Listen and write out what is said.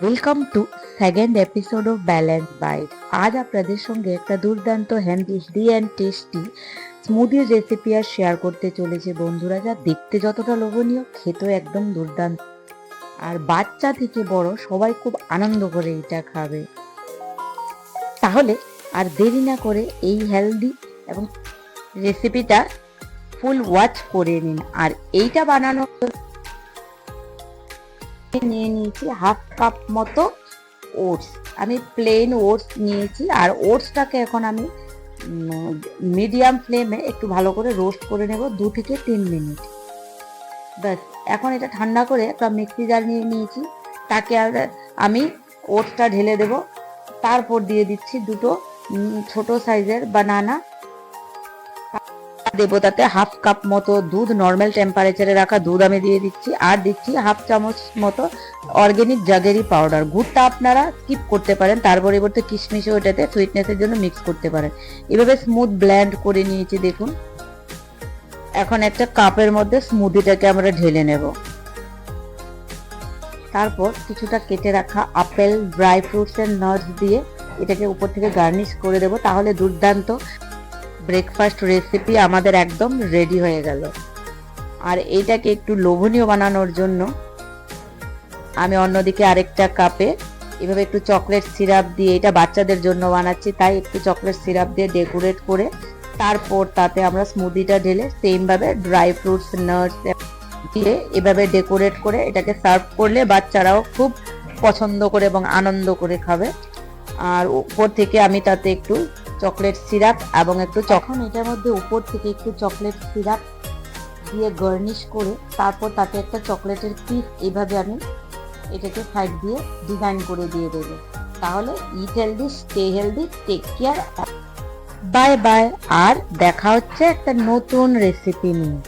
Welcome to second episode of balance bite. আজ আপনাদের সঙ্গে একটা দুর্দান্ত হেলদি অ্যান্ড টেস্টি স্মুদির রেসিপি আর শেয়ার করতে চলেছে বন্ধুরা, যা দেখতে যতটা লোভনীয় খেতেও একদম দুর্দান্ত। আর বাচ্চা থেকে বড় সবাই খুব আনন্দ করে এটা খাবে। তাহলে আর দেরি না করে এই হেলদি এবং রেসিপিটা ফুল ওয়াচ করে নিন। আর এইটা বানানোর নিয়ে নিয়েছি হাফ কাপ মতো ওটস। আমি প্লেন ওটস নিয়েছি, আর ওটসটাকে এখন আমি মিডিয়াম ফ্লেমে একটু ভালো করে রোস্ট করে নেব 2 থেকে 3 মিনিট। ব্যাস, এখন এটা ঠান্ডা করে একটা মিক্সি জার নিয়ে নিয়েছি, তাকে আমি ওটসটা ঢেলে দেব। তারপর দিয়ে দিচ্ছি দুটো ছোট সাইজের বানানা, দেবো তাতে হাফ কাপ মতো দুধ, নর্মাল টেম্পারেচারে রাখা দুধ আমি দিয়ে দিচ্ছি। আর দিচ্ছি হাফ চামচ মতো অর্গ্যানিক জাগেরি পাউডার। গুড়টা আপনারা স্কিপ করতে পারেন, তার পরিবর্তে কিশমিশও এটাতে সুইটনেসের জন্য মিক্স করতে পারেন। এভাবে স্মুথ ব্লেন্ড করে নিয়েছি দেখুন। এখন একটা কাপের মধ্যে স্মুদিটাকে আমরা ঢেলে নেব। তারপর কিছুটা কেটে রাখা apple, dry fruits and nuts দিয়ে এটাকে উপর থেকে গার্নিশ করে দেব। তাহলে দুর্দান্ত ব্রেকফাস্ট রেসিপি আমাদের একদম রেডি হয়ে গেল। আর এইটাকে একটু লোভনীয় বানানোর জন্য আমি অন্যদিকে আরেকটা কাপে এভাবে একটু চকলেট সিরাপ দিয়ে, এটা বাচ্চাদের জন্য বানাচ্ছি তাই একটু চকলেট সিরাপ দিয়ে ডেকোরেট করে তারপর তাতে আমরা স্মুদিটা ঢেলে সেম ভাবে ড্রাই ফ্রুটস, নাটস দিয়ে এভাবে ডেকোরেট করে এটাকে সার্ভ করলে বাচ্চারাও খুব পছন্দ করে এবং আনন্দ করে খাবে। আর উপর থেকে আমি তাতে একটু চকলেট সিরাপ এবং একটু এটার মধ্যে উপর থেকে একটু চকলেট সিরাপ দিয়ে গার্নিশ করে তারপর তাতে একটা চকলেটের পিস এইভাবে আমি এটাকে সাইড দিয়ে ডিজাইন করে দিয়ে দেবো। তাহলে eat healthy, stay healthy, take care, bye bye. আর দেখা হচ্ছে একটা নতুন রেসিপি নিয়ে।